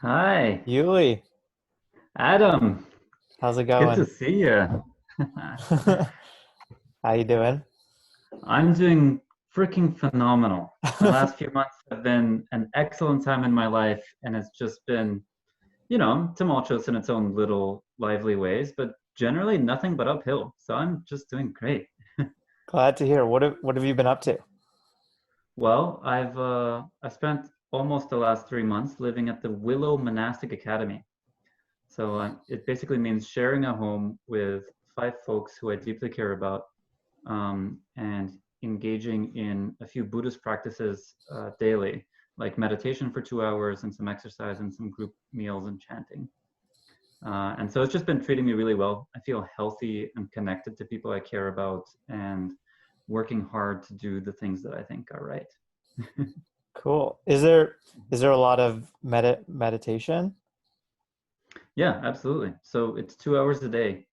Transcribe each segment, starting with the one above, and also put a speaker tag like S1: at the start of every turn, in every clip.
S1: Hi,
S2: Yuli,
S1: Adam.
S2: how's it
S1: Good to
S2: going?
S1: see you.
S2: How you doing?
S1: I'm doing freaking phenomenal. The last few months have been an excellent time in my life, and it's just been, tumultuous in its own little lively ways, but generally nothing but uphill. So I'm just doing great.
S2: Glad to hear. What have you been up to?
S1: Well, I spent almost the last 3 months living at the Willow Monastic Academy. So it basically means sharing a home with five folks who I deeply care about and engaging in a few Buddhist practices daily, like meditation for 2 hours and some exercise and some group meals and chanting. And so it's just been treating me really well. I feel healthy and connected to people I care about and working hard to do the things that I think are right.
S2: Cool. Is there a lot of meditation?
S1: Yeah, absolutely. So it's 2 hours a day,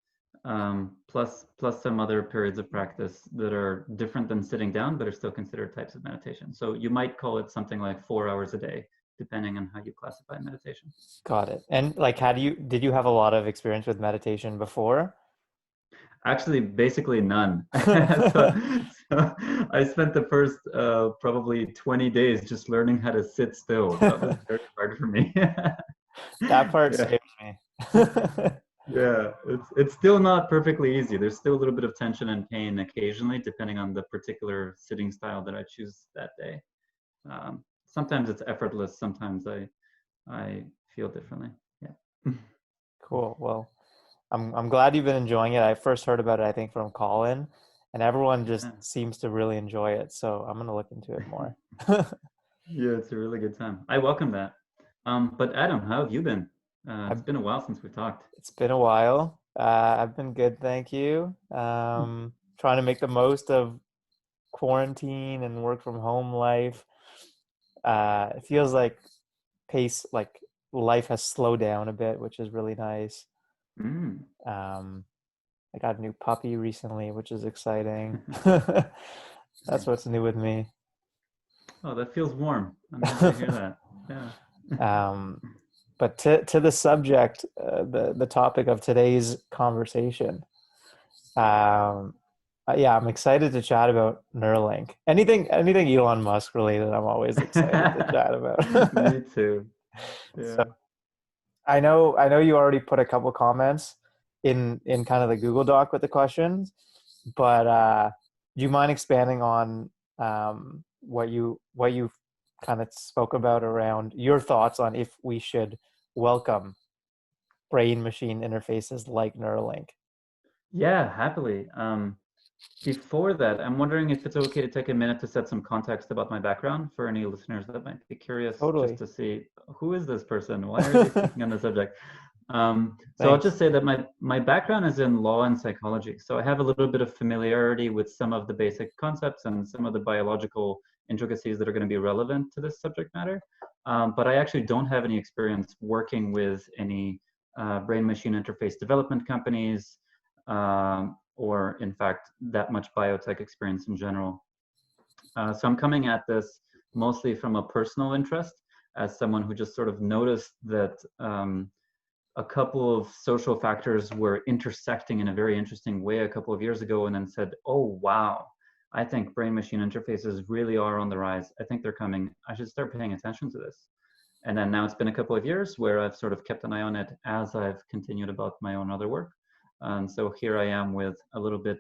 S1: plus some other periods of practice that are different than sitting down, but are still considered types of meditation. So you might call it something like 4 hours a day, depending on how you classify meditation.
S2: Got it. And like, how did you have a lot of experience with meditation before?
S1: Actually, basically none. so, so I spent the first probably 20 days just learning how to sit still. That was very hard for me.
S2: That part
S1: Yeah.
S2: scares me.
S1: Yeah, it's still not perfectly easy. There's still a little bit of tension and pain occasionally, depending on the particular sitting style that I choose that day. Sometimes it's effortless. Sometimes I feel differently. Yeah.
S2: Cool. Well, I'm glad you've been enjoying it. I first heard about it, I think, from Colin, and everyone just
S1: Yeah.
S2: seems to really enjoy it. So I'm gonna look into it more.
S1: Yeah, it's a really good time. I welcome that. But Adam, how have you been? It's
S2: I've
S1: been a while since we talked.
S2: It's been a while. I've been good, thank you. Trying to make the most of quarantine and work from home life. It feels like like life has slowed down a bit, which is really nice.
S1: Mm.
S2: Um, I got a new puppy recently, which is exciting. That's
S1: Nice.
S2: what's new with me.
S1: Oh, that feels warm. I'm happy to hear that. Yeah.
S2: Um, but to the subject, the topic of today's conversation. Um, yeah, I'm excited to chat about Neuralink. Anything Elon Musk related, I'm always excited to chat about.
S1: Me too.
S2: So
S1: Yeah.
S2: I know you already put a couple comments in kind of the Google Doc with the questions, but do you mind expanding on what you kind of spoke about around your thoughts on if we should welcome brain machine interfaces like Neuralink?
S1: Yeah, happily. Before that, I'm wondering if it's okay to take a minute to set some context about my background for any listeners that might be curious, just
S2: Totally.
S1: to see who is this person? Why are they speaking on the subject? So I'll
S2: Thanks.
S1: just say that my background is in law and psychology. So I have a little bit of familiarity with some of the basic concepts and some of the biological intricacies that are going to be relevant to this subject matter. But I actually don't have any experience working with any brain-machine interface development companies, or in fact, that much biotech experience in general. So I'm coming at this mostly from a personal interest as someone who just sort of noticed that a couple of social factors were intersecting in a very interesting way a couple of years ago, and then said, oh, wow, I think brain machine interfaces really are on the rise. I think they're coming. I should start paying attention to this. And then now it's been a couple of years where I've sort of kept an eye on it as I've continued about my own other work. And so here I am with a little bit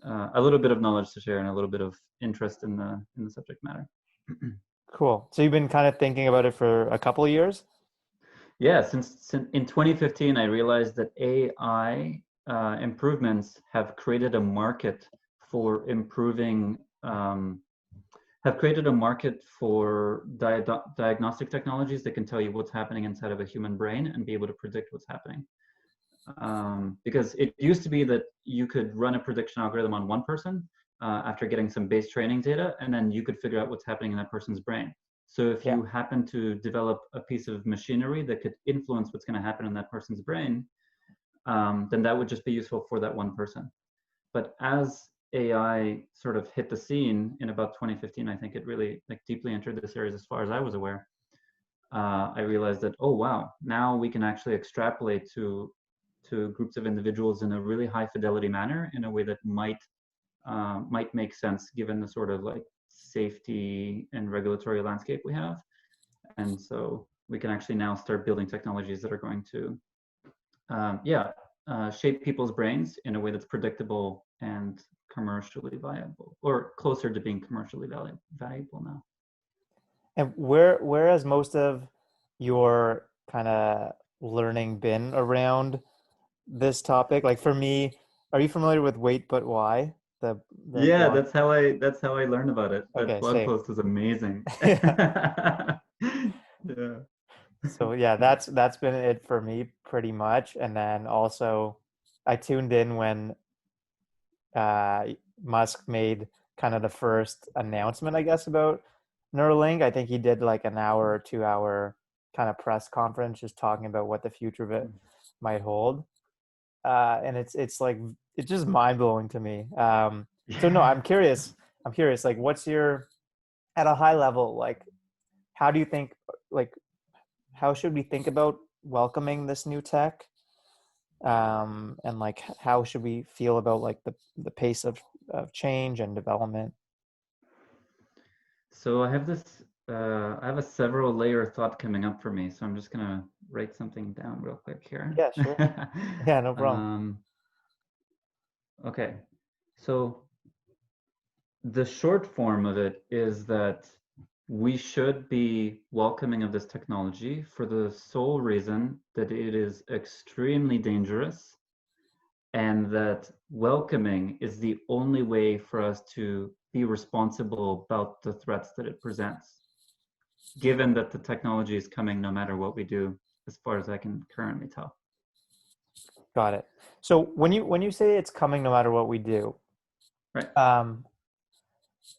S1: of knowledge to share and a little bit of interest in the subject matter.
S2: Cool. So you've been kind of thinking about it for a couple of years?
S1: Yeah, since in 2015, I realized that AI improvements have created a market for improving, have created a market for diagnostic technologies that can tell you what's happening inside of a human brain and be able to predict what's happening. Because it used to be that you could run a prediction algorithm on one person after getting some base training data, and then you could figure out what's happening in that person's brain. So if
S2: Yeah.
S1: you happen to develop a piece of machinery that could influence what's going to happen in that person's brain, then that would just be useful for that one person. But as AI sort of hit the scene in about 2015, I think it really like deeply entered this area as far as I was aware. I realized that, oh wow, now we can actually extrapolate to groups of individuals in a really high fidelity manner in a way that might make sense given the sort of like safety and regulatory landscape we have. And so we can actually now start building technologies that are going to, shape people's brains in a way that's predictable and commercially viable, or closer to being commercially valuable now.
S2: And where has most of your kind of learning been around this topic? Like for me, are you familiar with Wait But Why? The
S1: Yeah,
S2: blog.
S1: that's how I learned about it. That
S2: Okay,
S1: blog
S2: same.
S1: post was amazing.
S2: Yeah.
S1: Yeah.
S2: So yeah, that's been it for me pretty much. And then also I tuned in when uh, Musk made kind of the first announcement, I guess, about Neuralink. I think he did like an hour or 2 hour kind of press conference just talking about what the future of it might hold. And it's like it's just mind blowing to me. So no,
S1: Yeah.
S2: I'm curious. I'm curious. Like, what's your at a high level? Like, how do you think? Like, how should we think about welcoming this new tech? And like how should we feel about like the pace of change and development?
S1: So I have a several layer thought coming up for me. So I'm just gonna write something down real quick here.
S2: Yeah, sure. Yeah, no problem.
S1: um, okay. So the short form of it is that we should be welcoming of this technology for the sole reason that it is extremely dangerous, and that welcoming is the only way for us to be responsible about the threats that it presents, given that the technology is coming no matter what we do, as far as I can currently tell.
S2: Got it. So when you say it's coming no matter what we do,
S1: Right.
S2: um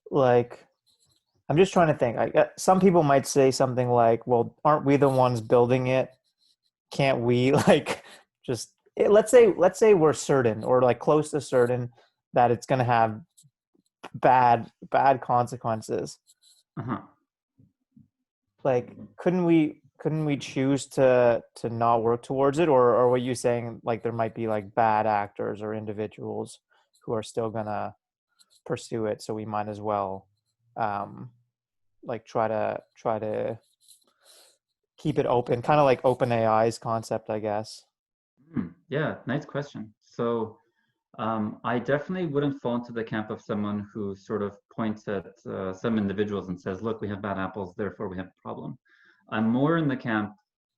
S2: like I'm just trying to think. Some people might say something like, well, aren't we the ones building it? Can't we like just let's say we're certain or like close to certain that it's going to have bad consequences.
S1: Uh-huh.
S2: Like couldn't we choose to not work towards it, or were you saying like there might be like bad actors or individuals who are still gonna pursue it, so we might as well um like try to keep it open, kind of like open AI's concept, I guess.
S1: Yeah, nice question. So I definitely wouldn't fall into the camp of someone who sort of points at some individuals and says, look, we have bad apples, therefore we have a problem. I'm more in the camp,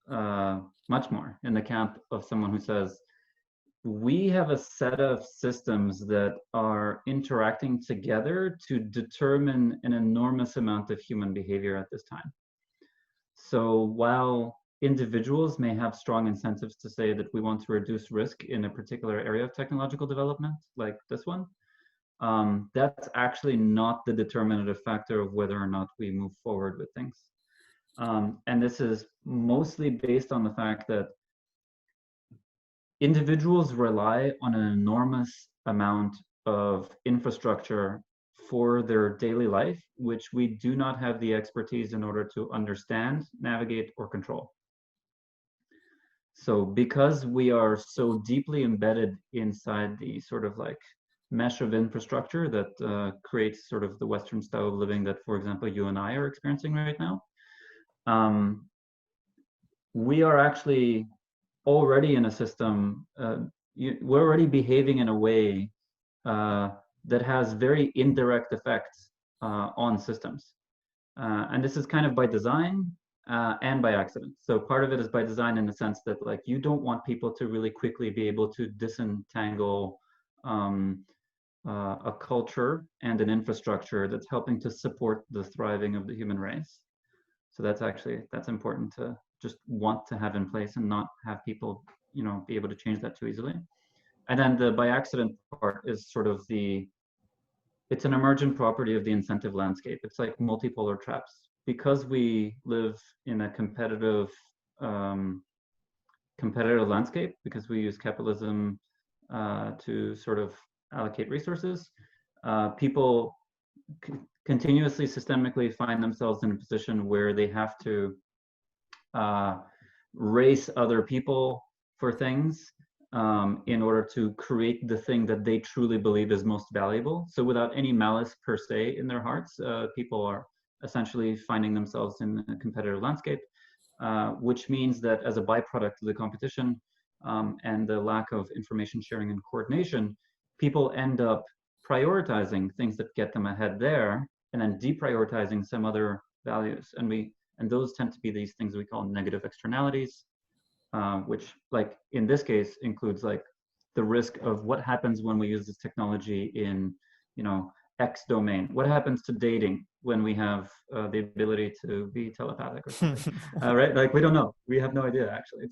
S1: uh, much more in the camp of someone who says, we have a set of systems that are interacting together to determine an enormous amount of human behavior at this time. So while individuals may have strong incentives to say that we want to reduce risk in a particular area of technological development, like this one, that's actually not the determinative factor of whether or not we move forward with things. And this is mostly based on the fact that individuals rely on an enormous amount of infrastructure for their daily life, which we do not have the expertise in order to understand, navigate, or control. So because we are so deeply embedded inside the sort of like mesh of infrastructure that creates sort of the Western style of living that, for example, you and I are experiencing right now, we are actually already in a system, we're already behaving in a way that has very indirect effects on systems. And this is kind of by design and by accident. So part of it is by design in the sense that like you don't want people to really quickly be able to disentangle a culture and an infrastructure that's helping to support the thriving of the human race. So that's important to just want to have in place and not have people, be able to change that too easily. And then the by accident part is sort of it's an emergent property of the incentive landscape. It's like multipolar traps. Because we live in a um, competitive landscape, because we use capitalism to sort of allocate resources, people continuously systemically find themselves in a position where they have to race other people for things in order to create the thing that they truly believe is most valuable. So without any malice per se in their hearts, people are essentially finding themselves in a competitive landscape, which means that as a byproduct of the competition and the lack of information sharing and coordination, people end up prioritizing things that get them ahead there and then deprioritizing some other values. And those tend to be these things we call negative externalities, which like in this case includes like the risk of what happens when we use this technology in, X domain. What happens to dating when we have the ability to be telepathic or something, right? Like we don't know. We have no idea actually.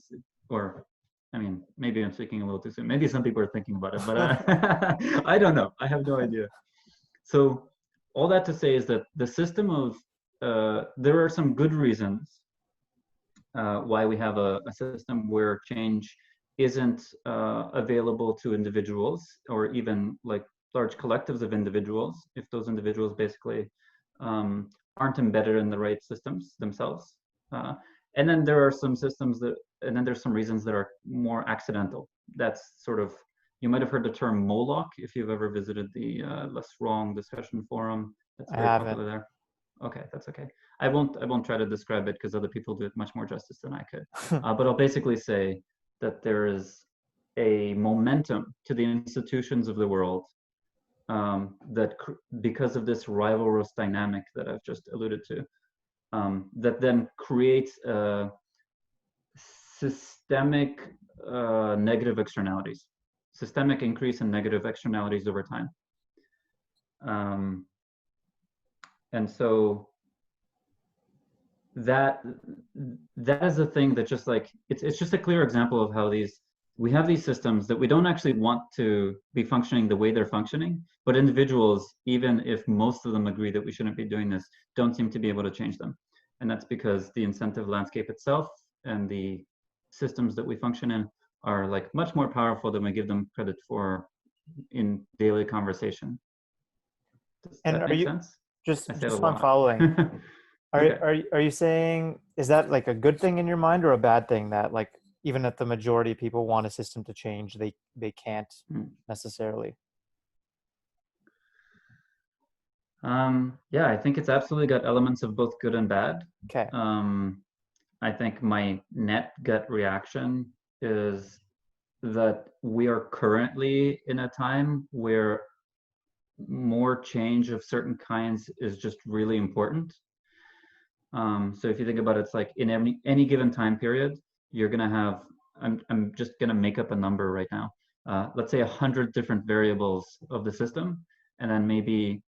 S1: I mean, maybe I'm speaking a little too soon. Maybe some people are thinking about it, but I don't know. I have no idea. So all that to say is that the system of, there are some good reasons why we have a system where change isn't available to individuals or even like large collectives of individuals, if those individuals basically aren't embedded in the right systems themselves. And then there are some systems and then there's some reasons that are more accidental. That's sort of, you might have heard the term Moloch if you've ever visited the Less Wrong discussion forum. That's very popular there. Okay, that's okay. I won't try to describe it because other people do it much more justice than I could. But I'll basically say that there is a momentum to the institutions of the world that because of this rivalrous dynamic that I've just alluded to, that then creates systemic negative externalities, systemic increase in negative externalities over time. And so that is a thing that just like, it's just a clear example of how we have these systems that we don't actually want to be functioning the way they're functioning, but individuals, even if most of them agree that we shouldn't be doing this, don't seem to be able to change them. And that's because the incentive landscape itself and the systems that we function in are like much more powerful than we give them credit for in daily conversation. Does that make sense?
S2: Just so I'm following. Are you saying, is that like a good thing in your mind or a bad thing that like even if the majority of people want a system to change, they can't necessarily?
S1: Yeah, I think it's absolutely got elements of both good and bad.
S2: Okay.
S1: I think my net gut reaction is that we are currently in a time where more change of certain kinds is just really important. So if you think about it, it's like in any given time period, you're gonna have, I'm just gonna make up a number right now. Let's say 100 different variables of the system, and then maybe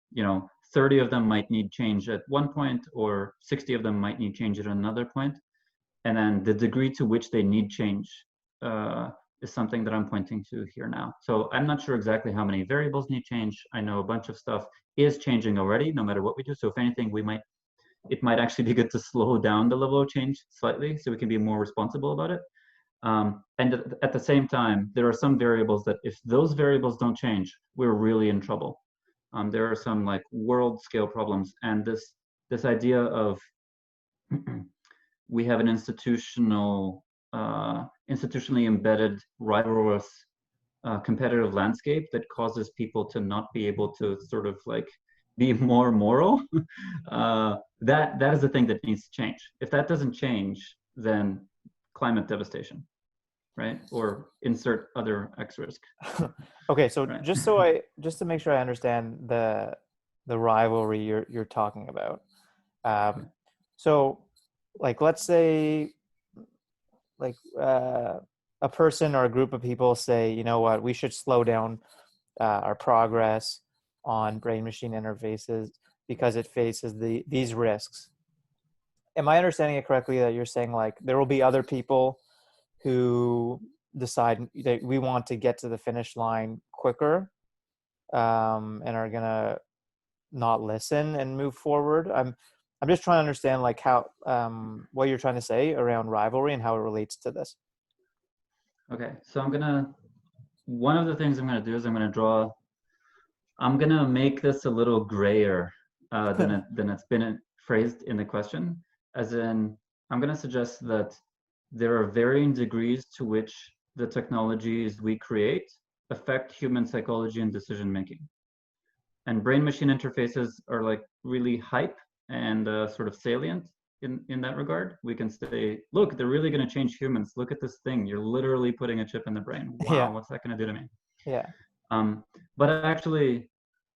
S1: 30 of them might need change at one point, or 60 of them might need change at another point. And then the degree to which they need change is something that I'm pointing to here now. So I'm not sure exactly how many variables need change. I know a bunch of stuff is changing already, no matter what we do. So if anything, it might actually be good to slow down the level of change slightly so we can be more responsible about it. And at the same time, there are some variables that if those variables don't change, we're really in trouble. There are some like world scale problems, and this idea of we have an institutionally embedded rivalrous competitive landscape that causes people to not be able to sort of like be more moral. That is the thing that needs to change. If that doesn't change, then climate devastation, right? Or insert other X risk.
S2: Okay, so right. just to make sure I understand the rivalry you're talking about. So like let's say like a person or a group of people say, you know what, we should slow down our progress on brain-machine interfaces because it faces these risks. Am I understanding it correctly that you're saying like there will be other people who decide that we want to get to the finish line quicker and are gonna not listen and move forward? I'm just trying to understand like how what you're trying to say around rivalry and how it relates to this.
S1: Okay, so one of the things I'm gonna do is I'm gonna make this a little grayer than it's been phrased in the question, as in I'm going to suggest that there are varying degrees to which the technologies we create affect human psychology and decision making. And brain-machine interfaces are like really hype and sort of salient in that regard. We can say, look, they're really going to change humans. Look at this thing. You're literally putting a chip in the brain.
S2: Yeah.
S1: Wow, what's that going to do to me?
S2: Yeah.
S1: But actually,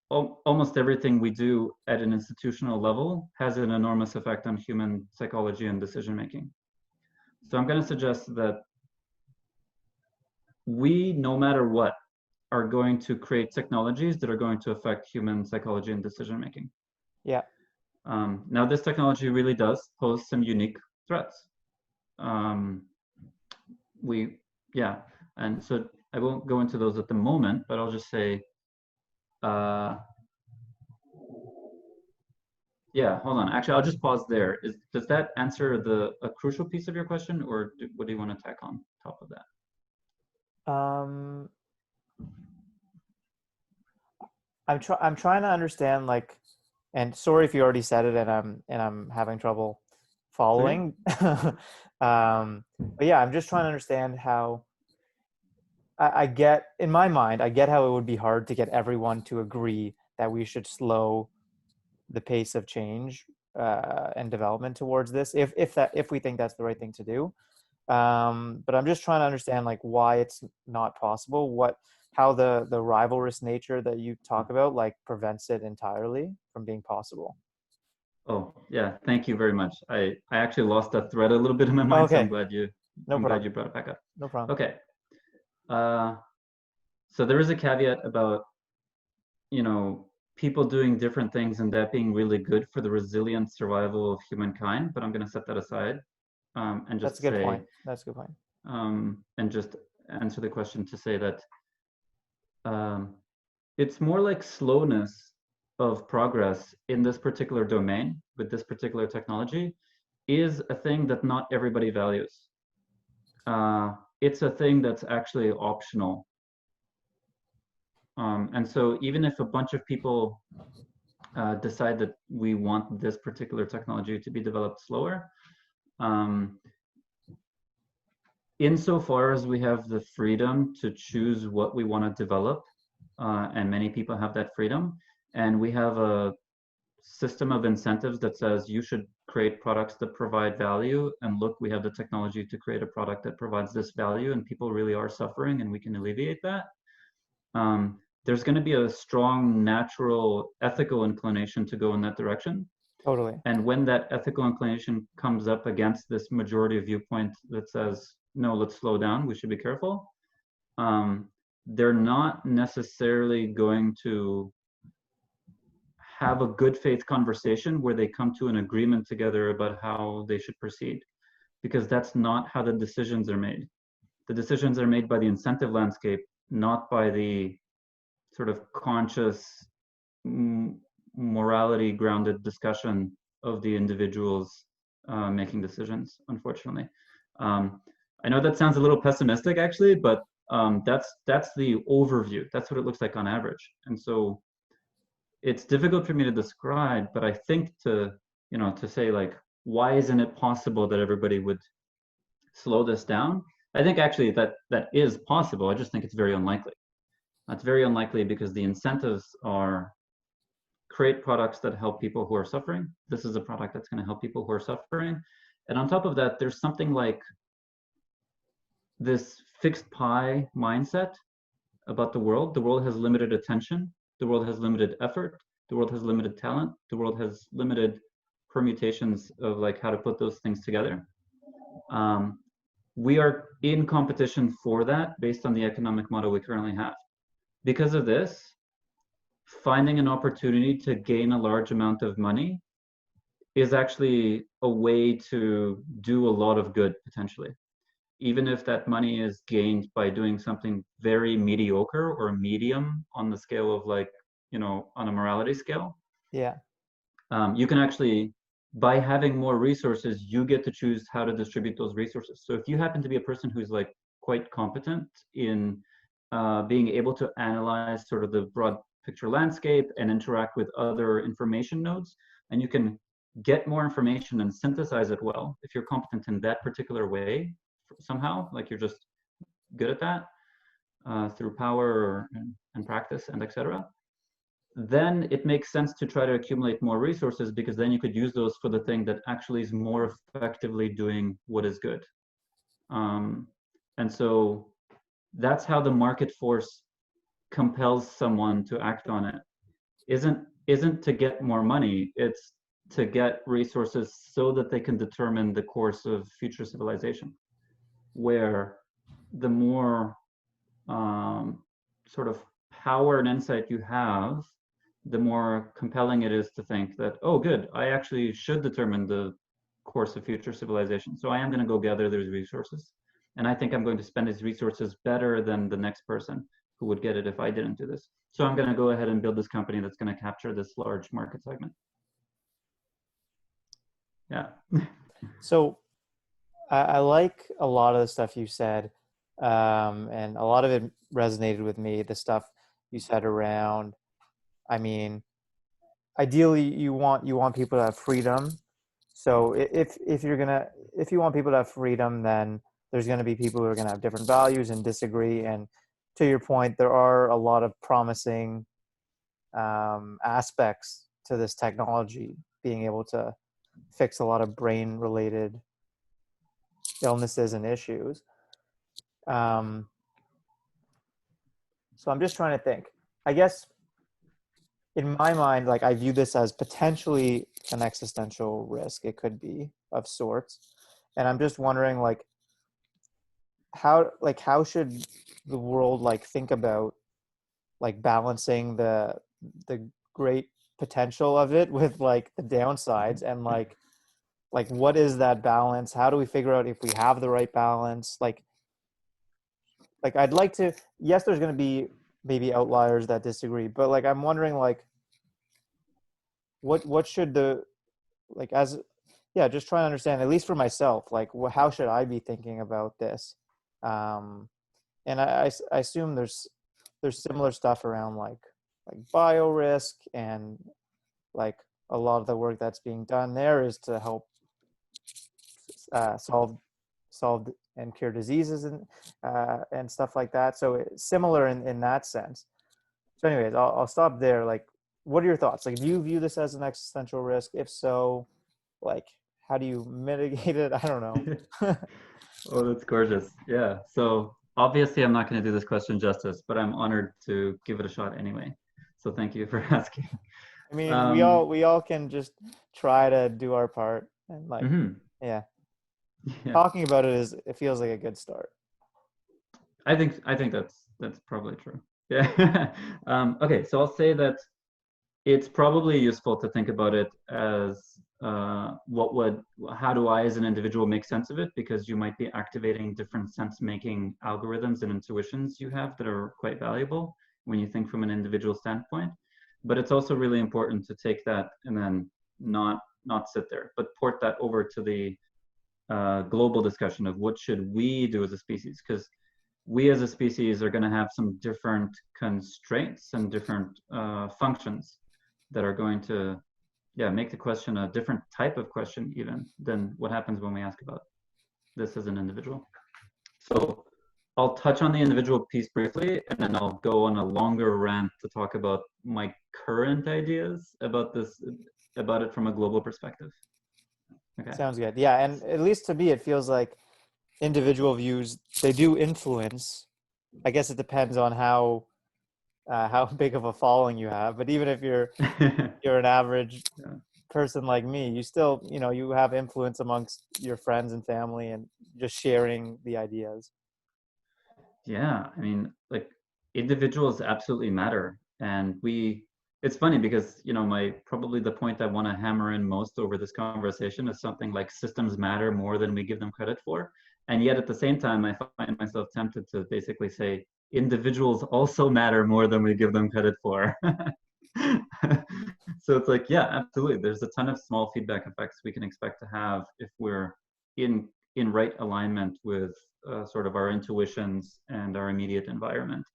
S1: almost everything we do at an institutional level has an enormous effect on human psychology and decision making. So I'm going to suggest that we, no matter what, are going to create technologies that are going to affect human psychology and decision making.
S2: Yeah.
S1: Now, this technology really does pose some unique threats. Yeah, and so I won't go into those at the moment, but I'll just say, yeah, hold on. Actually, I'll just pause there. Does that answer a crucial piece of your question, or what do you want to tack on top of that?
S2: I'm trying to understand, like, and sorry if you already said it and I'm having trouble following. But yeah, I'm just trying to understand how I get, in my mind, I get how it would be hard to get everyone to agree that we should slow the pace of change and development towards this, if we think that's the right thing to do. But I'm just trying to understand, like, why it's not possible, how the rivalrous nature that you talk about, like, prevents it entirely from being possible.
S1: Oh, yeah, thank you very much. I actually lost that thread a little bit in my mind, so
S2: Okay, no
S1: I'm glad
S2: problem.
S1: you brought it back up.
S2: No problem.
S1: Okay. So there is a caveat about, you know, people doing different things and that being really good for the resilient survival of humankind, but I'm going to set that aside and
S2: That's
S1: just
S2: a good
S1: say,
S2: point. That's a good point.
S1: and just answer the question to say that it's more like slowness of progress in this particular domain with this particular technology is a thing that not everybody values. It's a thing that's actually optional. And so even if a bunch of people decide that we want this particular technology to be developed slower, insofar as we have the freedom to choose what we want to develop, and many people have that freedom, and we have a system of incentives that says you should create products that provide value, and look, we have the technology to create a product that provides this value and people really are suffering and we can alleviate that. There's going to be a strong natural ethical inclination to go in that direction.
S2: Totally.
S1: And when that ethical inclination comes up against this majority viewpoint that says, no, let's slow down, we should be careful, they're not necessarily going to have a good faith conversation where they come to an agreement together about how they should proceed, because that's not how the decisions are made. The decisions are made by the incentive landscape, not by the sort of conscious morality grounded discussion of the individuals making decisions, unfortunately. I know that sounds a little pessimistic actually, but that's the overview. That's what it looks like on average. And so it's difficult for me to describe, but I think to say, like, why isn't it possible that everybody would slow this down? I think actually that is possible. I just think it's very unlikely. It's very unlikely because the incentives are create products that help people who are suffering. This is a product that's going to help people who are suffering. And on top of that, there's something like this fixed pie mindset about the world. The world has limited attention. The world has limited effort. The world has limited talent. The world has limited permutations of like how to put those things together. We are in competition for that based on the economic model we currently have. Because of this, finding an opportunity to gain a large amount of money is actually a way to do a lot of good potentially. Even if that money is gained by doing something very mediocre or medium on the scale of, like, on a morality scale.
S2: Yeah.
S1: You can actually, by having more resources, you get to choose how to distribute those resources. So if you happen to be a person who's like quite competent in being able to analyze sort of the broad picture landscape and interact with other information nodes, and you can get more information and synthesize it well, if you're competent in that particular way somehow, like you're just good at that through power and practice and etc., then it makes sense to try to accumulate more resources, because then you could use those for the thing that actually is more effectively doing what is good. And so that's how the market force compels someone to act on it. Isn't to get more money, it's to get resources so that they can determine the course of future civilization, where the more sort of power and insight you have, the more compelling it is to think that, oh, good, I actually should determine the course of future civilization. So I am going to go gather these resources. And I think I'm going to spend these resources better than the next person who would get it if I didn't do this. So I'm going to go ahead and build this company that's going to capture this large market segment. Yeah.
S2: So I like a lot of the stuff you said, and a lot of it resonated with me. The stuff you said around, I mean, ideally you want people to have freedom. So if you want people to have freedom, then there's going to be people who are going to have different values and disagree. And to your point, there are a lot of promising aspects to this technology, being able to fix a lot of brain related illnesses and issues. So I'm just trying to think. I guess in my mind, like I view this as potentially an existential risk. It could be of sorts. And I'm just wondering how should the world think about balancing the great potential of it with the downsides, and what is that balance? How do we figure out if we have the right balance? I'd like to, yes, there's going to be maybe outliers that disagree, but I'm wondering what should the just trying to understand, at least for myself, how should I be thinking about this? And I assume there's similar stuff around bio risk, and a lot of the work that's being done there is to help solve and cure diseases and stuff like that. So it's similar in that sense. So anyways, I'll stop there. What are your thoughts? Do you view this as an existential risk? If so, how do you mitigate it? I don't know.
S1: Oh, that's gorgeous. Yeah. So obviously I'm not going to do this question justice, but I'm honored to give it a shot anyway. So thank you for asking.
S2: I mean, we all can just try to do our part, and yeah. Talking about it feels like a good start.
S1: I think that's probably true. Yeah. Okay, so I'll say that it's probably useful to think about it as how do I as an individual make sense of it, because you might be activating different sense-making algorithms and intuitions you have that are quite valuable when you think from an individual standpoint. But it's also really important to take that and then not sit there, but port that over to the global discussion of what should we do as a species, because we as a species are going to have some different constraints and different functions that are going to make the question a different type of question even than what happens when we ask about this as an individual. So I'll touch on the individual piece briefly, and then I'll go on a longer rant to talk about my current ideas about it from a global perspective. Okay.
S2: Sounds good. Yeah, and at least to me, it feels like individual views, they do influence. I guess it depends on how big of a following you have. But even if you're an average person like me, you still, you have influence amongst your friends and family, and just sharing the ideas.
S1: Yeah, I mean, individuals absolutely matter, and it's funny because probably the point I want to hammer in most over this conversation is something like systems matter more than we give them credit for. And yet at the same time, I find myself tempted to basically say individuals also matter more than we give them credit for. So it's yeah, absolutely. There's a ton of small feedback effects we can expect to have if we're in right alignment with sort of our intuitions and our immediate environment.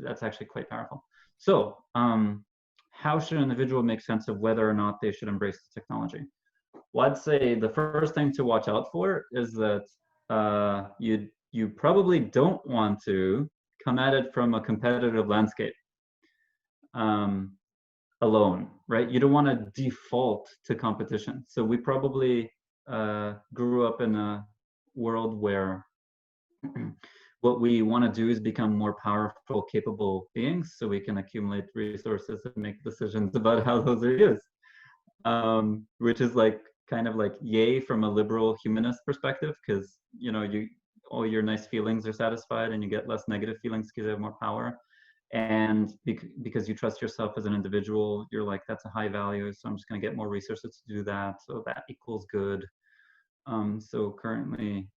S1: That's actually quite powerful. So how should an individual make sense of whether or not they should embrace the technology? Well, I'd say the first thing to watch out for is that you probably don't want to come at it from a competitive landscape um, alone, right? You don't want to default to competition. So we probably grew up in a world where what we want to do is become more powerful, capable beings so we can accumulate resources and make decisions about how those are used. Which is like kind of like yay from a liberal humanist perspective, because you all your nice feelings are satisfied and you get less negative feelings because you have more power. And because you trust yourself as an individual, you're like, that's a high value, so I'm just going to get more resources to do that, so that equals good. So currently,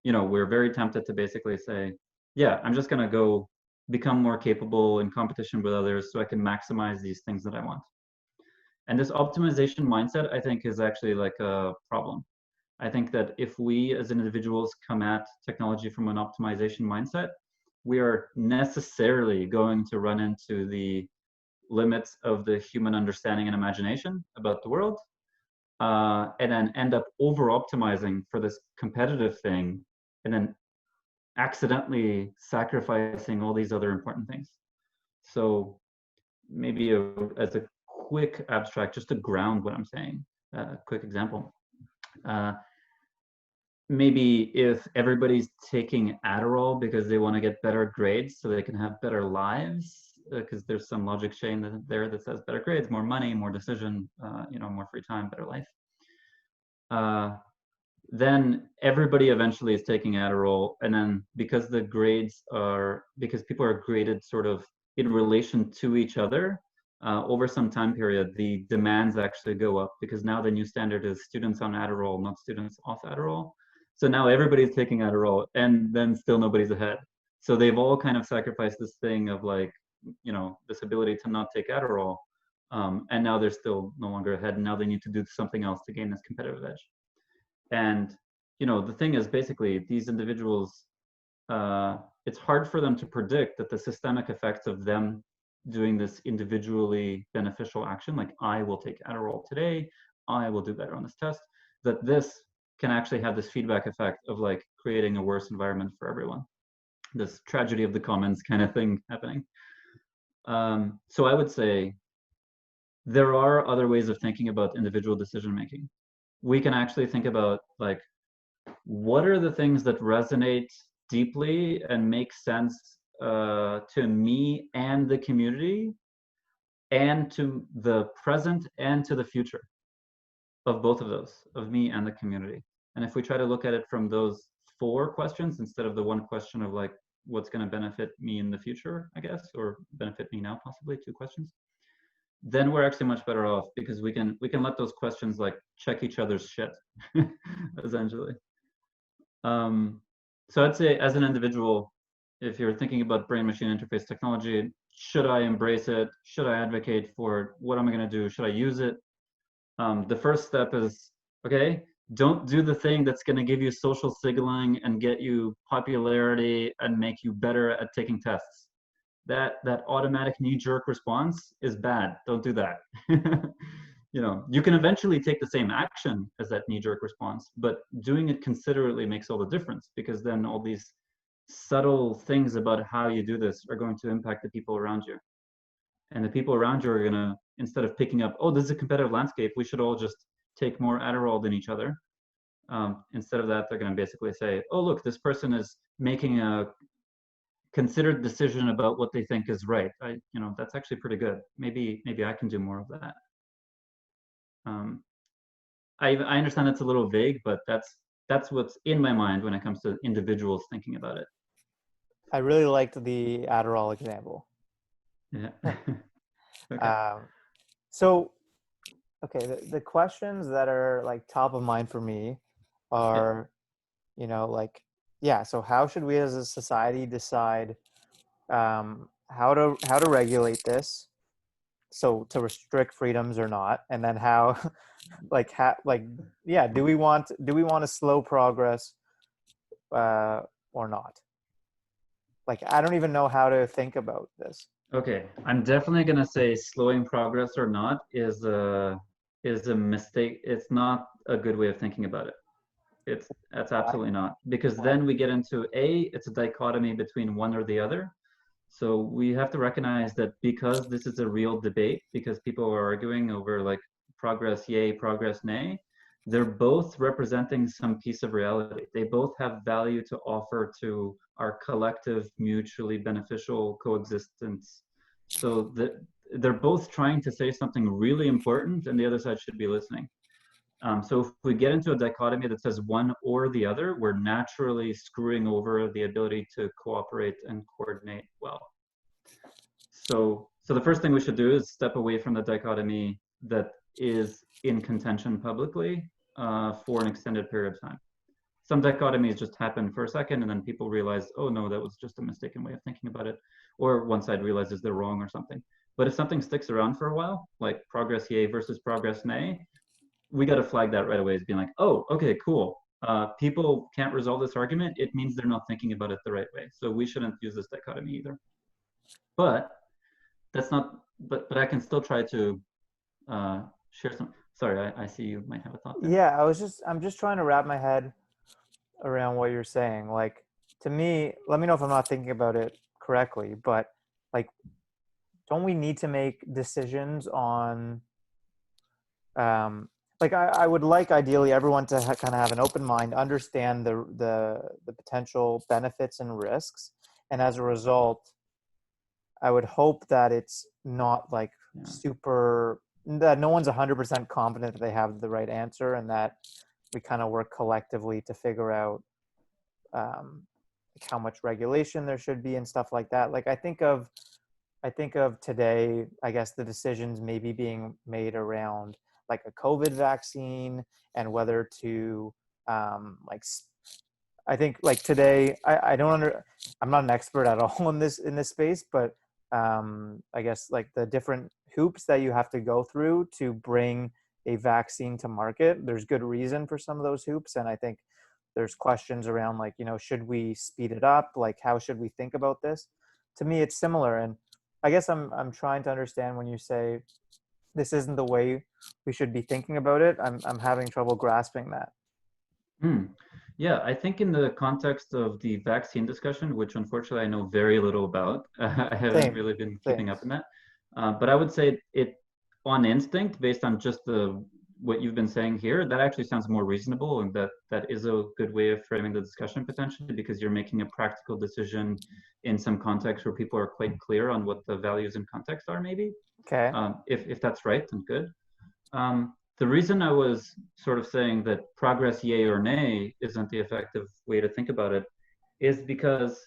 S1: we're very tempted to basically say, yeah, I'm just going to go become more capable in competition with others so I can maximize these things that I want. And this optimization mindset, I think, is actually like a problem. I think that if we as individuals come at technology from an optimization mindset, we are necessarily going to run into the limits of the human understanding and imagination about the world, and then end up over optimizing for this competitive thing, and then accidentally sacrificing all these other important things. So maybe as a quick abstract, just to ground what I'm saying, a quick example. Maybe if everybody's taking Adderall because they want to get better grades so they can have better lives, because there's some logic chain there that says better grades, more money, more decision, more free time, better life. Then everybody eventually is taking Adderall, and then because people are graded sort of in relation to each other, over some time period, the demands actually go up, because now the new standard is students on Adderall, not students off Adderall. So now everybody's taking Adderall, and then still nobody's ahead. So they've all kind of sacrificed this thing of like, this ability to not take Adderall, and now they're still no longer ahead, and now they need to do something else to gain this competitive edge. And the thing is, basically, these individuals, it's hard for them to predict that the systemic effects of them doing this individually beneficial action, like I will take Adderall today, I will do better on this test, that this can actually have this feedback effect of like creating a worse environment for everyone. This tragedy of the commons kind of thing happening. So I would say there are other ways of thinking about individual decision making. We can actually think about like, what are the things that resonate deeply and make sense to me and the community, and to the present and to the future of both of those, of me and the community. And if we try to look at it from those 4 questions instead of the one question of like, what's going to benefit me in the future, I guess, or benefit me now, possibly 2 questions, then we're actually much better off, because we can let those questions like check each other's shit, essentially. So I'd say, as an individual, if you're thinking about brain-machine interface technology, should I embrace it? Should I advocate for it? What am I going to do? Should I use it? The first step is, okay, don't do the thing that's going to give you social signaling and get you popularity and make you better at taking tests. That automatic knee-jerk response is bad. Don't do that. You can eventually take the same action as that knee-jerk response, but doing it considerately makes all the difference, because then all these subtle things about how you do this are going to impact the people around you. And the people around you are going to, instead of picking up, oh, this is a competitive landscape, we should all just take more Adderall than each other. Instead of that, they're going to basically say, oh, look, this person is making a considered decision about what they think is right. That's actually pretty good. Maybe I can do more of that. I understand that's a little vague, but that's what's in my mind when it comes to individuals thinking about it.
S2: I really liked the Adderall example.
S1: Yeah. Okay.
S2: So, okay, the questions that are like top of mind for me are, so how should we as a society decide how to regulate this, so to restrict freedoms or not, and then how do we want to slow progress or not? Like, I don't even know how to think about this.
S1: Okay, I'm definitely gonna say slowing progress or not is a mistake. It's not a good way of thinking about it. That's
S2: Why?
S1: absolutely not, because
S2: Why?
S1: then we get into it's a dichotomy between one or the other. So we have to recognize that because this is a real debate, because people are arguing over like progress yay, progress nay, they're both representing some piece of reality. They both have value to offer to our collective, mutually beneficial coexistence. So they're both trying to say something really important, and the other side should be listening. So if we get into a dichotomy that says one or the other, we're naturally screwing over the ability to cooperate and coordinate well. So the first thing we should do is step away from the dichotomy that is in contention publicly for an extended period of time. Some dichotomies just happen for a second and then people realize, oh no, that was just a mistaken way of thinking about it. Or one side realizes they're wrong or something. But if something sticks around for a while, like progress yay versus progress nay, we got to flag that right away as being like, oh, okay, cool. People can't resolve this argument. It means they're not thinking about it the right way. So we shouldn't use this dichotomy either. But that's not, but I can still try to share some. Sorry, I see you might have a thought there.
S2: Yeah, I'm just trying to wrap my head around what you're saying. Like, to me, let me know if I'm not thinking about it correctly, but like, don't we need to make decisions on, like, I would like ideally everyone to kind of have an open mind, understand the potential benefits and risks, and as a result, I would hope that it's not like
S1: Yeah.
S2: super, that no one's 100% confident that they have the right answer, and that we kind of work collectively to figure out like how much regulation there should be and stuff like that. Like I think of today, I guess the decisions maybe being made around like a COVID vaccine and whether to like I think like today I don't I'm not an expert at all in this space, but I guess like the different hoops that you have to go through to bring a vaccine to market. There's good reason for some of those hoops, and I think there's questions around like, you know, should we speed it up? Like, how should we think about this? To me, it's similar, and I guess I'm trying to understand when you say this isn't the way we should be thinking about it. I'm having trouble grasping that.
S1: Hmm. Yeah, I think in the context of the vaccine discussion, which unfortunately I know very little about, I haven't
S2: Same,
S1: really been
S2: same.
S1: keeping up in that. But I would say it on instinct, based on just the what you've been saying here, that actually sounds more reasonable, and that is a good way of framing the discussion potentially, because you're making a practical decision in some context where people are quite clear on what the values and context are, maybe.
S2: Okay.
S1: If that's right, then good. The reason I was sort of saying that progress, yay or nay, isn't the effective way to think about it is because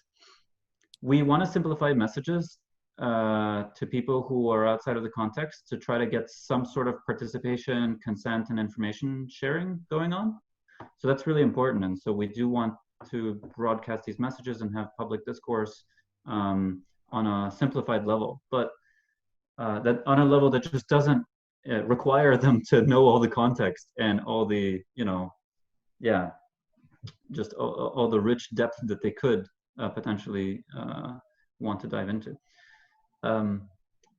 S1: we want to simplify messages to people who are outside of the context to try to get some sort of participation, consent, and information sharing going on. So that's really important. And so we do want to broadcast these messages and have public discourse on a simplified level, but that on a level that just doesn't require them to know all the context and all the, yeah, just all the rich depth that they could potentially want to dive into.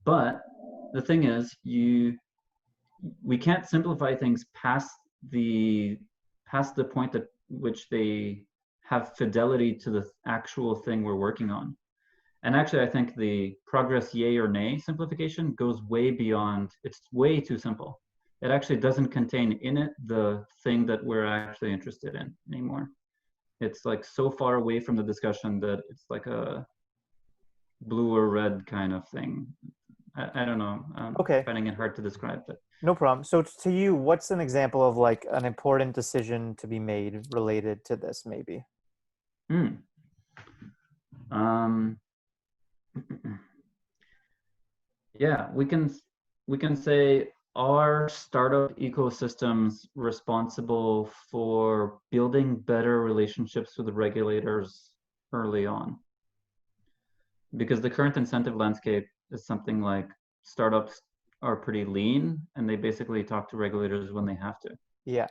S1: But the thing is, we can't simplify things past the point at which they have fidelity to the actual thing we're working on. And actually, I think the progress yay or nay simplification goes way beyond, it's way too simple. It actually doesn't contain in it the thing that we're actually interested in anymore. It's like so far away from the discussion that it's like a blue or red kind of thing. I don't know. I'm
S2: Okay.
S1: finding it hard to describe, but
S2: No problem. So to you, what's an example of like an important decision to be made related to this maybe?
S1: hmm. Um, yeah, we can say, are startup ecosystems responsible for building better relationships with the regulators early on? Because the current incentive landscape is something like startups are pretty lean and they basically talk to regulators when they have to.
S2: Yeah.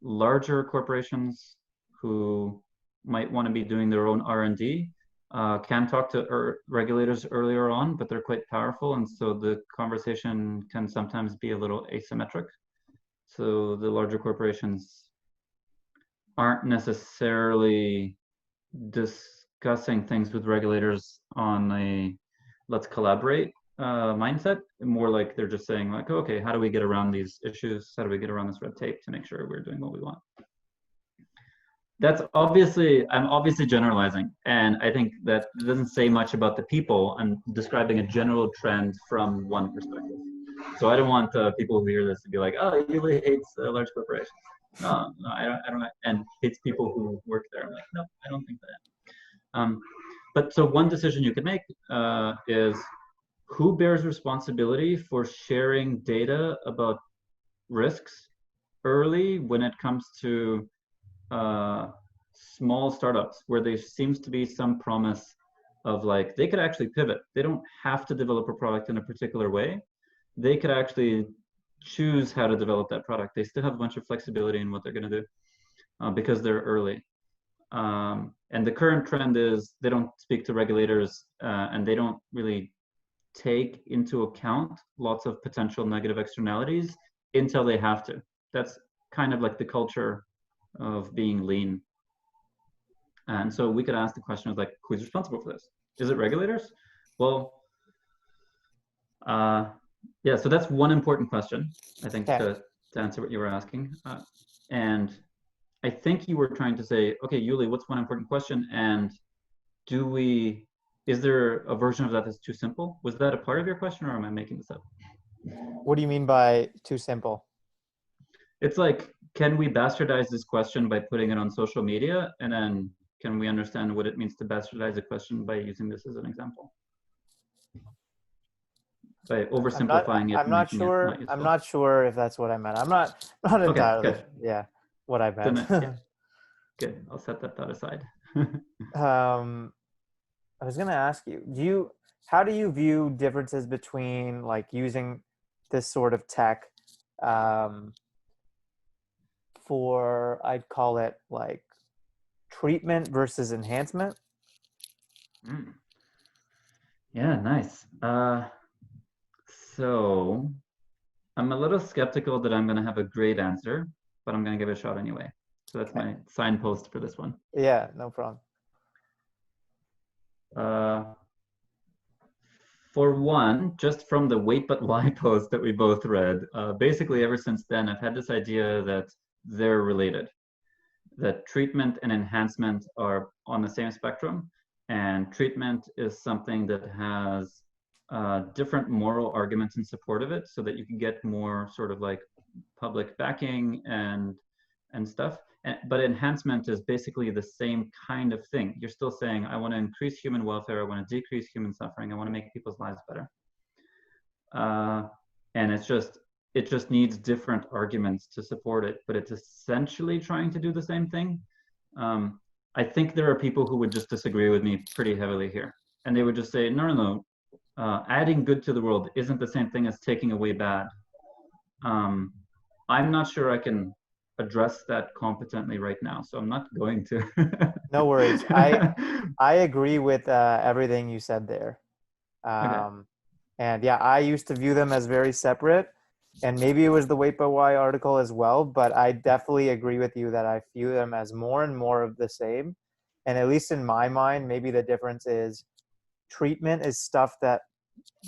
S1: Larger corporations who might want to be doing their own R&D can talk to regulators earlier on, but they're quite powerful, and so the conversation can sometimes be a little asymmetric. So the larger corporations aren't necessarily discussing things with regulators on a let's collaborate mindset. More like they're just saying like, okay, how do we get around these issues? How do we get around this red tape to make sure we're doing what we want? That's obviously, I'm obviously generalizing, and I think that doesn't say much about the people. I'm describing a general trend from one perspective. So I don't want people who hear this to be like, oh, Yuli hates large corporations. No, I don't, and hates people who work there. I'm like, no, I don't think that. But so one decision you could make is who bears responsibility for sharing data about risks early when it comes to small startups where there seems to be some promise of like they could actually pivot. They don't have to develop a product in a particular way. They could actually choose how to develop that product. They still have a bunch of flexibility in what they're going to do because they're early. And the current trend is they don't speak to regulators and they don't really take into account lots of potential negative externalities until they have to. That's kind of like the culture of being lean. And so we could ask the question of like, who's responsible for this? Is it regulators? Well, yeah, so that's one important question, I think, to answer what you were asking. And I think you were trying to say, okay, Yuli, what's one important question? And is there a version of that that's too simple? Was that a part of your question, or am I making this up?
S2: What do you mean by too simple?
S1: It's like, can we bastardize this question by putting it on social media? And then can we understand what it means to bastardize a question by using this as an example? By oversimplifying it.
S2: I'm not sure. I'm not sure if that's what I meant. I'm not entirely
S1: sure.
S2: Yeah, what I meant.
S1: Yeah. Good. I'll set that thought aside.
S2: I was gonna ask you, how do you view differences between like using this sort of tech for, I'd call it like treatment versus enhancement?
S1: Yeah, nice. So I'm a little skeptical that I'm going to have a great answer, but I'm going to give it a shot anyway. So that's my signpost for this one.
S2: Yeah, no problem.
S1: For one, just from the Wait But Why post that we both read, basically ever since then, I've had this idea that they're related, that treatment and enhancement are on the same spectrum, and treatment is something that has different moral arguments in support of it so that you can get more sort of like public backing and stuff. But enhancement is basically the same kind of thing. You're still saying, I want to increase human welfare, I want to decrease human suffering, I want to make people's lives better. And it just needs different arguments to support it, but it's essentially trying to do the same thing. I think there are people who would just disagree with me pretty heavily here. And they would just say, no, adding good to the world isn't the same thing as taking away bad. I'm not sure I can address that competently right now, so I'm not going to.
S2: No worries. I agree with everything you said there.
S1: Okay.
S2: And yeah, I used to view them as very separate, and maybe it was the Wait But Why article as well, but I definitely agree with you that I view them as more and more of the same. And at least in my mind, maybe the difference is treatment is stuff that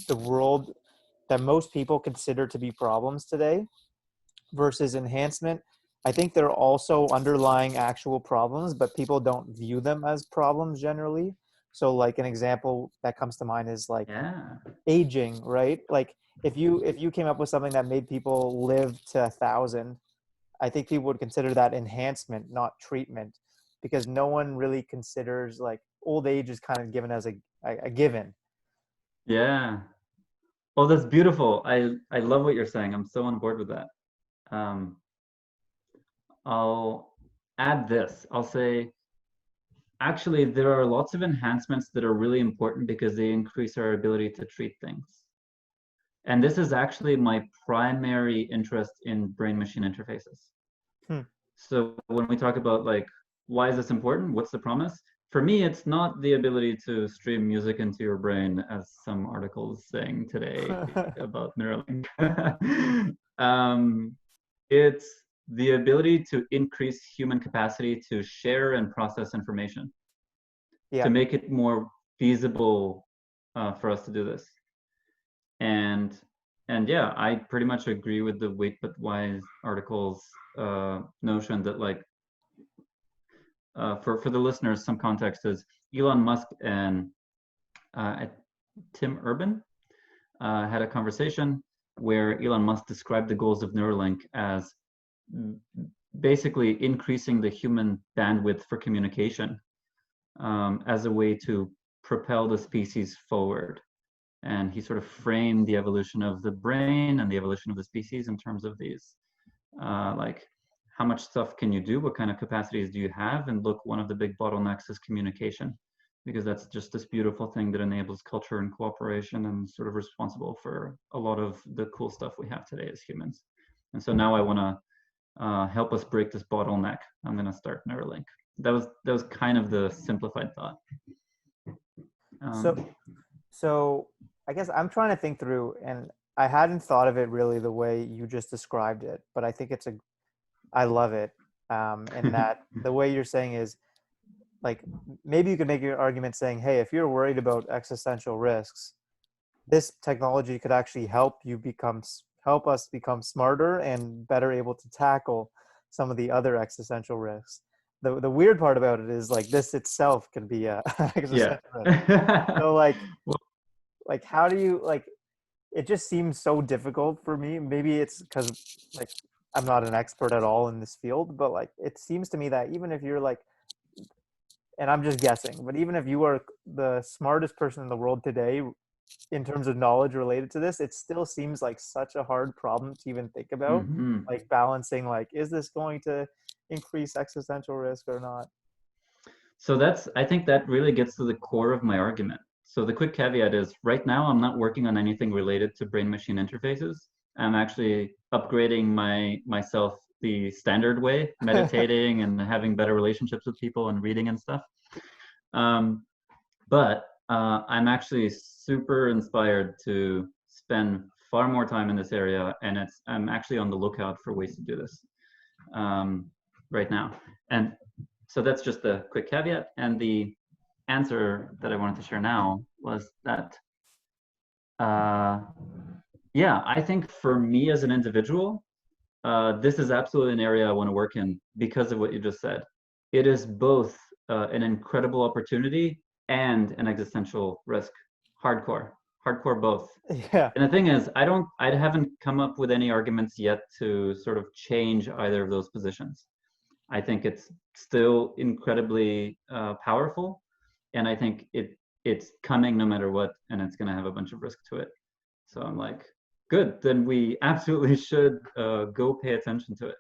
S2: that most people consider to be problems today, versus enhancement. I think they're also underlying actual problems, but people don't view them as problems generally. So like an example that comes to mind is like aging, right? Like if you came up with something that made people live to 1,000, I think people would consider that enhancement, not treatment, because no one really considers like old age is kind of given as a given.
S1: Yeah. Oh, that's beautiful. I love what you're saying. I'm so on board with that. I'll add this. I'll say, actually, there are lots of enhancements that are really important because they increase our ability to treat things. And this is actually my primary interest in brain-machine interfaces. So when we talk about like, why is this important? What's the promise? for me, it's not the ability to stream music into your brain, as some articles saying today about Neuralink. um, it's the ability to increase human capacity to share and process information, to
S2: Yeah.
S1: make it more feasible for us to do this. And yeah, I pretty much agree with the Wait But Wise article's notion that like for the listeners, some context is Elon Musk and Tim Urban had a conversation where Elon Musk described the goals of Neuralink as basically increasing the human bandwidth for communication as a way to propel the species forward. And he sort of framed the evolution of the brain and the evolution of the species in terms of these, like how much stuff can you do? What kind of capacities do you have? And look, one of the big bottlenecks is communication, because that's just this beautiful thing that enables culture and cooperation and sort of responsible for a lot of the cool stuff we have today as humans. And so now I want to help us break this bottleneck. I'm going to start Neuralink. That was kind of the simplified thought.
S2: So, so I guess I'm trying to think through, and I hadn't thought of it really the way you just described it, but I think I love it. And that the way you're saying is like, maybe you could make your argument saying, hey, if you're worried about existential risks, this technology could actually help us become smarter and better able to tackle some of the other existential risks. The weird part about it is like this itself can be a
S1: Yeah.
S2: existential risk. So
S1: Well,
S2: like how do you like it just seems so difficult for me. Maybe it's because like I'm not an expert at all in this field, but like it seems to me that even if you're like, and I'm just guessing, but even if you are the smartest person in the world today in terms of knowledge related to this, it still seems like such a hard problem to even think about,
S1: mhm.
S2: like balancing like, is this going to increase existential risk or not?
S1: So I think that really gets to the core of my argument. So the quick caveat is right now I'm not working on anything related to brain machine interfaces. I'm actually upgrading myself the standard way, meditating and having better relationships with people and reading and stuff. But I'm actually super inspired to spend far more time in this area, and I'm actually on the lookout for ways to do this right now. And so that's just the quick caveat. And the answer that I wanted to share now was that, yeah, I think for me as an individual, this is absolutely an area I want to work in because of what you just said. It is both an incredible opportunity and an existential risk. Hardcore both.
S2: Yeah.
S1: And the thing is, I haven't come up with any arguments yet to sort of change either of those positions. I think it's still incredibly powerful, and I think it's coming no matter what, and it's going to have a bunch of risk to it. So I'm like, good, then we absolutely should go pay attention to it,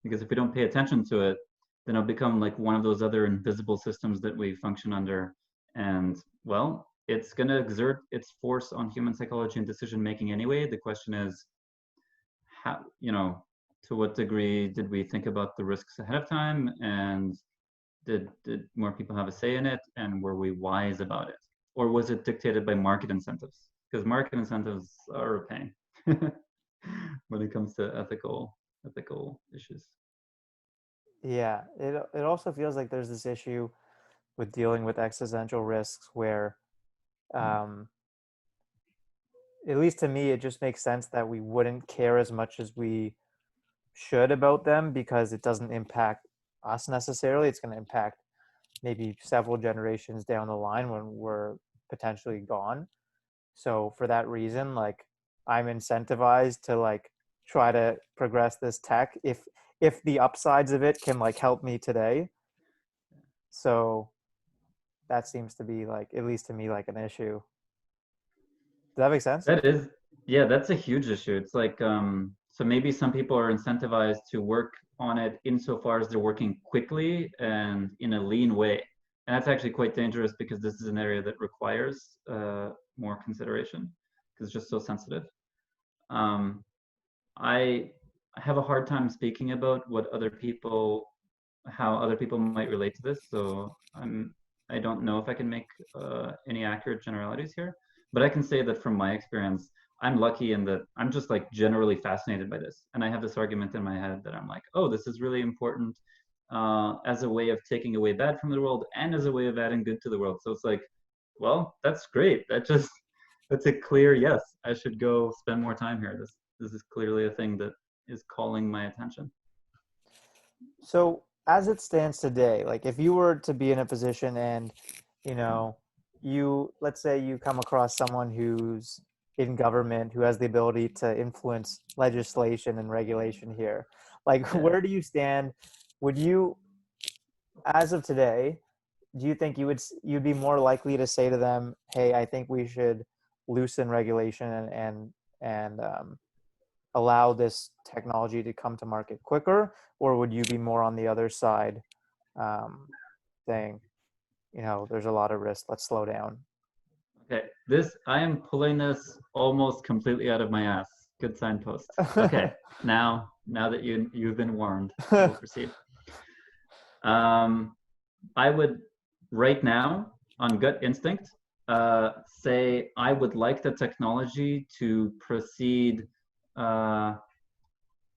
S1: because if we don't pay attention to it, then it'll become like one of those other invisible systems that we function under, and well, it's going to exert its force on human psychology and decision making anyway. The question is, how, to what degree did we think about the risks ahead of time, and did more people have a say in it, and were we wise about it, or was it dictated by market incentives? Because market incentives are a pain when it comes to ethical issues.
S2: Yeah, it also feels like there's this issue with dealing with existential risks where um at least to me it just makes sense that we wouldn't care as much as we should about them because it doesn't impact us necessarily. It's going to impact maybe several generations down the line when we're potentially gone. So for that reason, like I'm incentivized to like try to progress this tech if the upsides of it can like help me today. So that seems to be like, at least to me, like an issue. Does that make sense?
S1: That is, yeah, that's a huge issue. It's like, so maybe some people are incentivized to work on it insofar as they're working quickly and in a lean way. And that's actually quite dangerous because this is an area that requires more consideration because it's just so sensitive. Um, I have a hard time speaking about how other people might relate to this. So I don't know if I can make any accurate generalities here, but I can say that from my experience, I'm lucky in that I'm just like generally fascinated by this. And I have this argument in my head that I'm like, oh, this is really important as a way of taking away bad from the world and as a way of adding good to the world. So it's like, well, that's great. That's a clear yes. I should go spend more time here. This is clearly a thing that is calling my attention.
S2: So as it stands today, like if you were to be in a position and, you know, let's say you come across someone who's in government who has the ability to influence legislation and regulation here, like
S1: Yeah.
S2: where do you stand? Would you, as of today, do you think you'd be more likely to say to them, "Hey, I think we should loosen regulation and allow this technology to come to market quicker," or would you be more on the other side, um, saying, there's a lot of risk, let's slow down?
S1: Okay, I am pulling this almost completely out of my ass. Good signpost. Okay, now that you've been warned, we'll proceed. I would right now on gut instinct say I would like the technology to proceed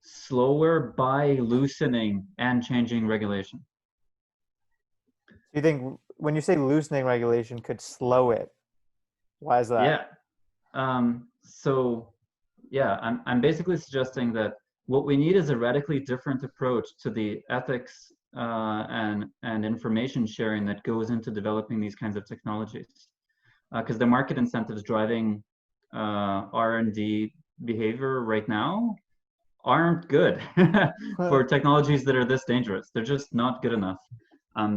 S1: slower by loosening and changing regulation.
S2: Do you think when you say loosening regulation could slow it? Why is that?
S1: Yeah. So yeah, I'm basically suggesting that what we need is a radically different approach to the ethics and information sharing that goes into developing these kinds of technologies. Because the market incentives driving R&D behavior right now aren't good for technologies that are this dangerous. They're just not good enough.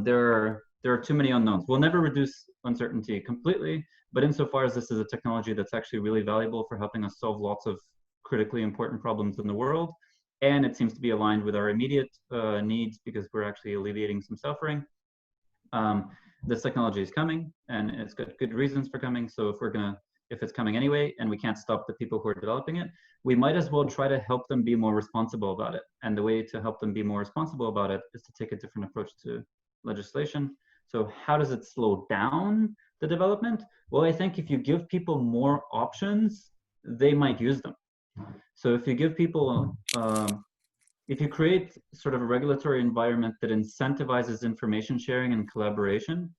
S1: There are too many unknowns. We'll never reduce uncertainty completely, but insofar as this is a technology that's actually really valuable for helping us solve lots of critically important problems in the world, and it seems to be aligned with our immediate needs because we're actually alleviating some suffering. This technology is coming, and it's got good reasons for coming. So if it's coming anyway, and we can't stop the people who are developing it, we might as well try to help them be more responsible about it. And the way to help them be more responsible about it is to take a different approach to legislation. So how does it slow down the development? Well, I think if you give people more options, they might use them. So if you give people, if you create sort of a regulatory environment that incentivizes information sharing and collaboration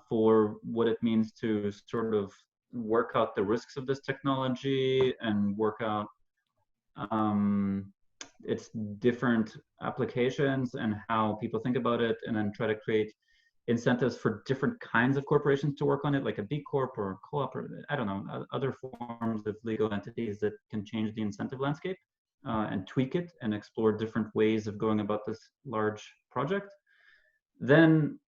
S1: for what it means to sort of work out the risks of this technology and work out its different applications and how people think about it, and then try to create incentives for different kinds of corporations to work on it, like a B Corp or co-op, or I don't know, other forms of legal entities that can change the incentive landscape and tweak it and explore different ways of going about this large project, then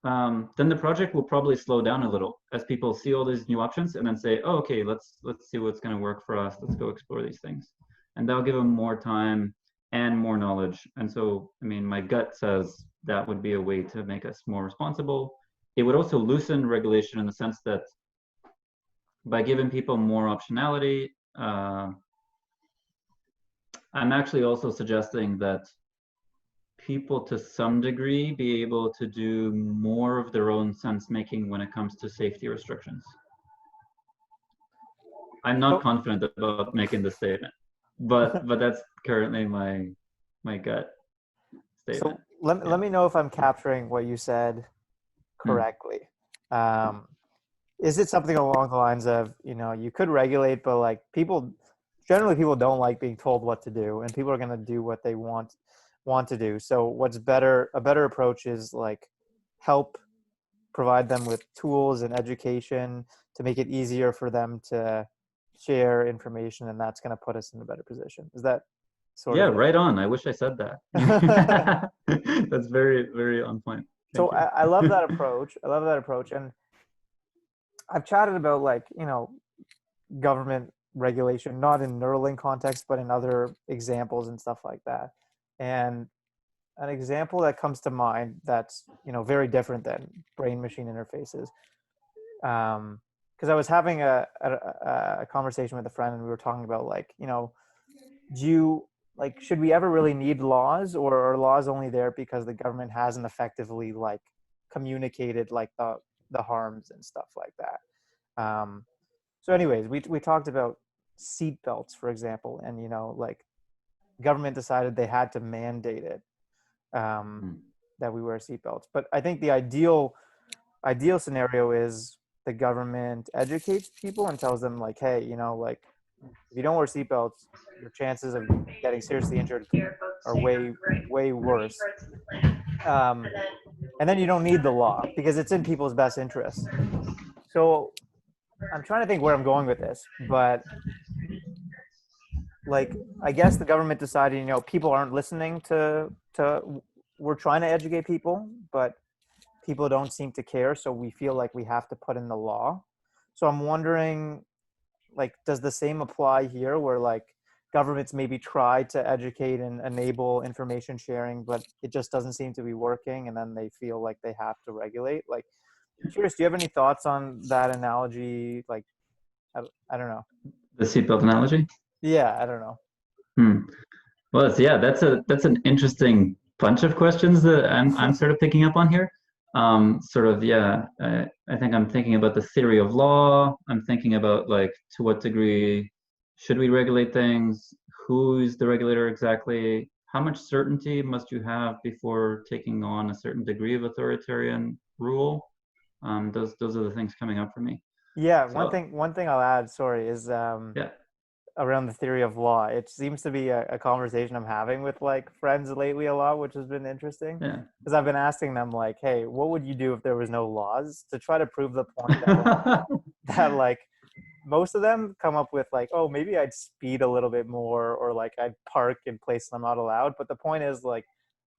S1: the project will probably slow down a little as people see all these new options and then say, oh, okay, let's see what's going to work for us. Let's go explore these things. And that'll give them more time and more knowledge. And so, I mean, my gut says that would be a way to make us more responsible. It would also loosen regulation in the sense that by giving people more optionality, I'm actually also suggesting that people to some degree be able to do more of their own sense making when it comes to safety restrictions. I'm not confident about making this statement, but that's currently my gut statement.
S2: So let me know if I'm capturing what you said correctly. Is it something along the lines of, you could regulate, but like generally people don't like being told what to do, and people are going to do what they want to do. So a better approach is like help provide them with tools and education to make it easier for them to share information, and that's going to put us in a better position. Is that sort of
S1: right on. I wish I said that. That's very, very on point.
S2: So I love that approach. I love that approach. And I've chatted about government regulation, not in Neuralink context, but in other examples and stuff like that. And an example that comes to mind that's, very different than brain machine interfaces. Because I was having a conversation with a friend, and we were talking about should we ever really need laws, or are laws only there because the government hasn't effectively communicated like the harms and stuff like that. So anyways, we talked about seat belts, for example, and like government decided they had to mandate it,
S1: Mm.
S2: that we wear seatbelts. But I think the ideal scenario is the government educates people and tells them like, hey, like if you don't wear seatbelts, your chances of getting seriously injured are way worse. Um, and then you don't need the law because it's in people's best interests. So I'm trying to think where I'm going with this, but like I guess the government decided, people aren't listening to we're trying to educate people, but people don't seem to care, so we feel like we have to put in the law. So I'm wondering, like, does the same apply here where like governments maybe try to educate and enable information sharing, but it just doesn't seem to be working, and then they feel like they have to regulate? Like, I'm curious, do you have any thoughts on that analogy? Like, I don't know.
S1: The seatbelt analogy.
S2: Yeah, I don't know.
S1: Hmm. Well, yeah, that's an interesting bunch of questions that I'm sort of picking up on here. Sort of, yeah. I think I'm thinking about the theory of law. I'm thinking about like to what degree should we regulate things? Who's the regulator exactly? How much certainty must you have before taking on a certain degree of authoritarian rule? Those are the things coming up for me.
S2: Yeah, one
S1: So,
S2: thing I'll add, sorry, is
S1: yeah.
S2: around the theory of law. It seems to be a conversation I'm having with like friends lately a lot, which has been interesting
S1: Yeah.
S2: because I've been asking them like, "Hey, what would you do if there was no laws?" To try to prove the point that like that like most of them come up with like, "Oh, maybe I'd speed a little bit more, or like I'd park in places I'm not allowed." But the point is like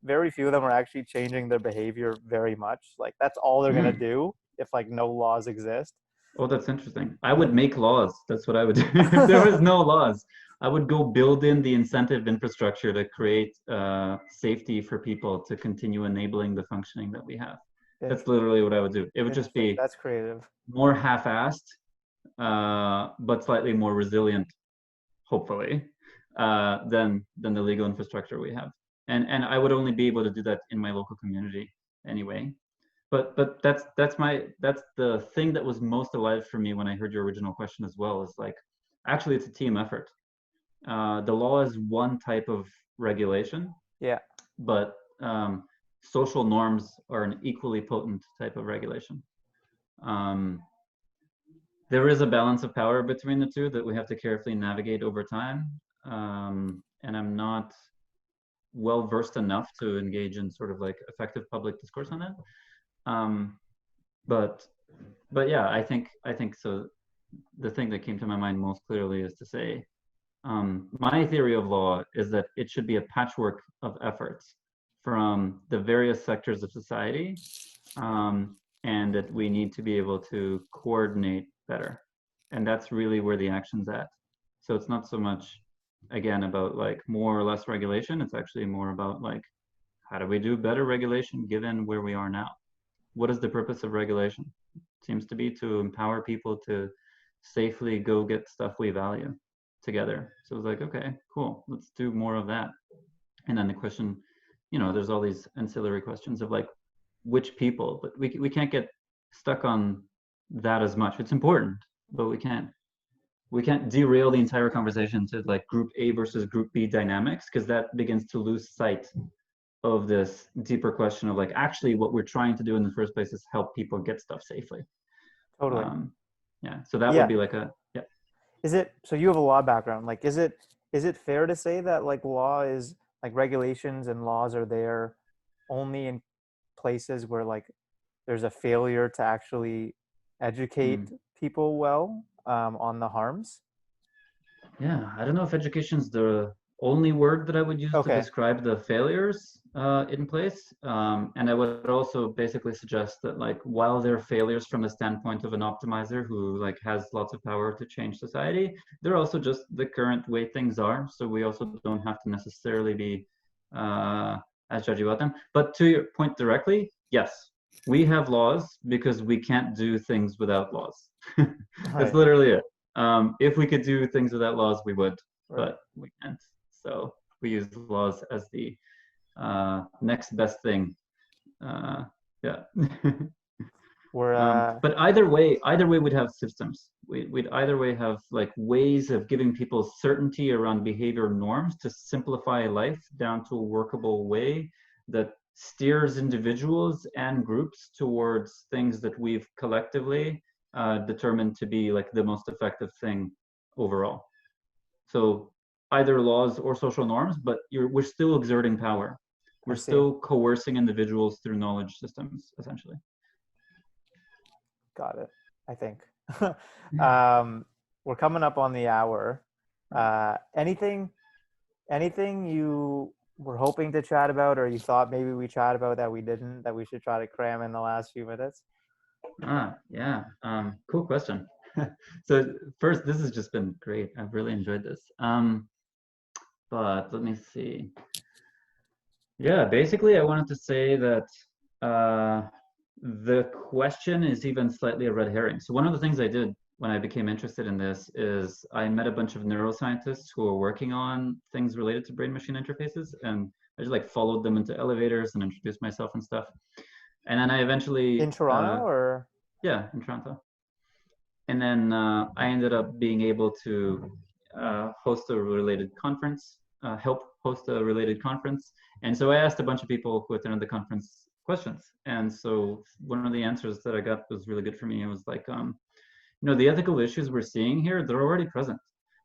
S2: very few of them are actually changing their behavior very much. Like that's all they're gonna
S1: Hmm.
S2: do if like no laws exist.
S1: Oh, that's interesting. I would make laws. That's what I would do. If there was no laws, I would go build in the incentive infrastructure to create safety for people to continue enabling the functioning that we have. That's literally what I would do. It would just
S2: Interesting.
S1: be
S2: That's creative.
S1: more half-assed, but slightly more resilient, hopefully, than the legal infrastructure we have. And I would only be able to do that in my local community anyway. But that's the thing that was most alive for me when I heard your original question as well, is like actually it's a team effort. The law is one type of regulation,
S2: Yeah.
S1: but social norms are an equally potent type of regulation. Um, there is a balance of power between the two that we have to carefully navigate over time. And I'm not well versed enough to engage in sort of like effective public discourse on that. Um, but yeah, I think so. The thing that came to my mind most clearly is to say, my theory of law is that it should be a patchwork of efforts from the various sectors of society, and that we need to be able to coordinate better. And that's really where the action's at. So it's not so much, again, about like more or less regulation. It's actually more about like, how do we do better regulation given where we are now? What is the purpose of regulation? Seems to be to empower people to safely go get stuff we value together. So it's like, okay, cool, let's do more of that. And then the question, there's all these ancillary questions of like which people, but we can't get stuck on that as much. It's important, but we can't derail the entire conversation to like group A versus group B dynamics, because that begins to lose sight of this deeper question of like actually what we're trying to do in the first place is help people get stuff safely.
S2: Totally.
S1: um, yeah, so that would
S2: Yeah.
S1: be like a, yeah.
S2: Is it so you have a law background? Like is it fair to say that like law is like regulations and laws are there only in places where like there's a failure to actually educate
S1: Hmm.
S2: people well on the harms?
S1: Yeah, I don't know if education's the only word that I would use to
S2: Okay.
S1: describe the failures in place. And I would also basically suggest that like while there are failures from the standpoint of an optimizer who like has lots of power to change society, they're also just the current way things are. So we also don't have to necessarily be uh, as judgy about them. But to your point directly, yes, we have laws because we can't do things without laws. That's
S2: Right.
S1: literally it. If we could do things without laws, we would,
S2: Right.
S1: but we can't. So we use laws as the next best thing Yeah.
S2: We're
S1: But either way we'd have systems. We'd either way have like ways of giving people certainty around behavior norms to simplify life down to a workable way that steers individuals and groups towards things that we've collectively determined to be like the most effective thing overall. So either laws or social norms, but we're still exerting power.
S2: I
S1: We're
S2: see.
S1: still coercing individuals through knowledge systems, essentially.
S2: Got it. I think. We're coming up on the hour. Anything you were hoping to chat about, or you thought maybe we chat about that we didn't, that we should try to cram in the last few minutes?
S1: Yeah. Cool question. So first, this has just been great. I've really enjoyed this. But let me see. Yeah, basically, I wanted to say that the question is even slightly a red herring. So one of the things I did when I became interested in this is I met a bunch of neuroscientists who were working on things related to brain-machine interfaces, and I just like followed them into elevators and introduced myself and stuff. And then I eventually,
S2: In Toronto, or?
S1: yeah, in Toronto. And then I ended up being able to host a related conference, help host a related conference. And so I asked a bunch of people who attended the conference questions. And so one of the answers that I got was really good for me. It was like, the ethical issues we're seeing here, they're already present.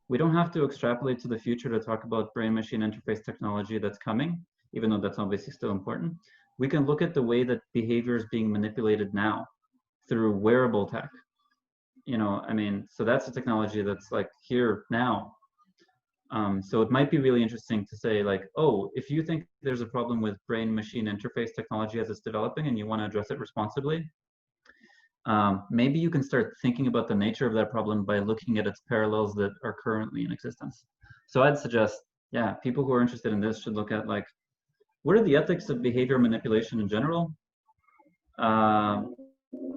S1: We don't have to extrapolate to the future to talk about brain-machine interface technology that's coming, even though that's obviously still important. We can look at the way that behavior is being manipulated now through wearable tech. So that's a technology that's like here now. So it might be really interesting to say like, oh, if you think there's a problem with brain-machine interface technology as it's developing and you want to address it responsibly, maybe you can start thinking about the nature of that problem by looking at its parallels that are currently in existence. So I'd suggest, yeah, people who are interested in this should look at like, what are the ethics of behavior manipulation in general?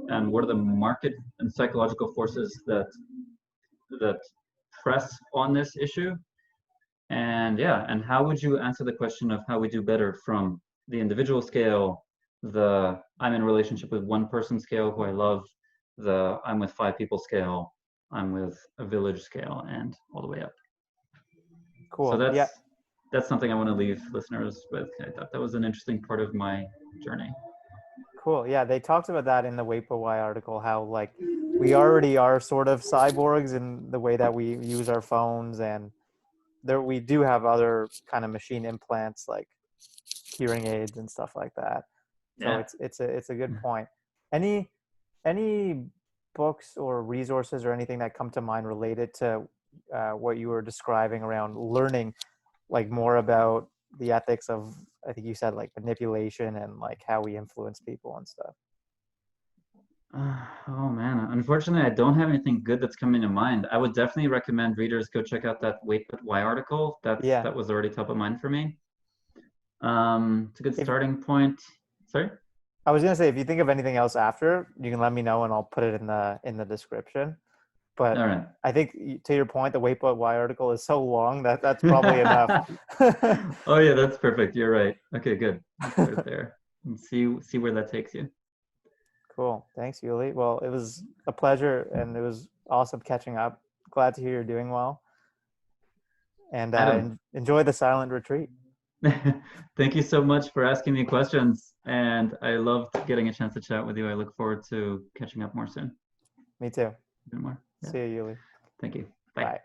S1: And what are the market and psychological forces that press on this issue? And yeah, and how would you answer the question of how we do better from the individual scale, the I'm in a relationship with one person scale who I love, the I'm with 5 people scale, I'm with a village scale, and all the way up. So
S2: Cool. Yeah.
S1: that's something I want to leave listeners with. I thought that was an interesting part of my journey.
S2: Cool. Yeah, they talked about that in the Wait But Why article, how like we already are sort of cyborgs in the way that we use our phones, and there we do have other kind of machine implants like hearing aids and stuff like that. So
S1: Yeah.
S2: it's a good point. Any books or resources or anything that come to mind related to what you were describing around learning like more about the ethics of, I think you said, like manipulation and like how we influence people and stuff?
S1: Oh man, unfortunately, I don't have anything good that's coming to mind. I would definitely recommend readers go check out that Wait But Why article.
S2: Yeah.
S1: That was already top of mind for me. It's a good
S2: If
S1: starting point. Sorry?
S2: I was gonna say, if you think of anything else after, you can let me know and I'll put it in the description. But
S1: All right.
S2: I think to your point, the Wait But Why article is so long that that's probably enough.
S1: Oh yeah, that's perfect. You're right. Okay, good. Let's start there and see where that takes you.
S2: Cool. Thanks, Yuli. Well, it was a pleasure and it was awesome catching up. Glad to hear you're doing well. And
S1: Adam,
S2: enjoy the silent retreat.
S1: thank you so much for asking me questions. And I loved getting a chance to chat with you. I look forward to catching up more soon.
S2: Me too.
S1: More. Yeah.
S2: See you, Yuli.
S1: Thank you. Bye.
S2: Bye.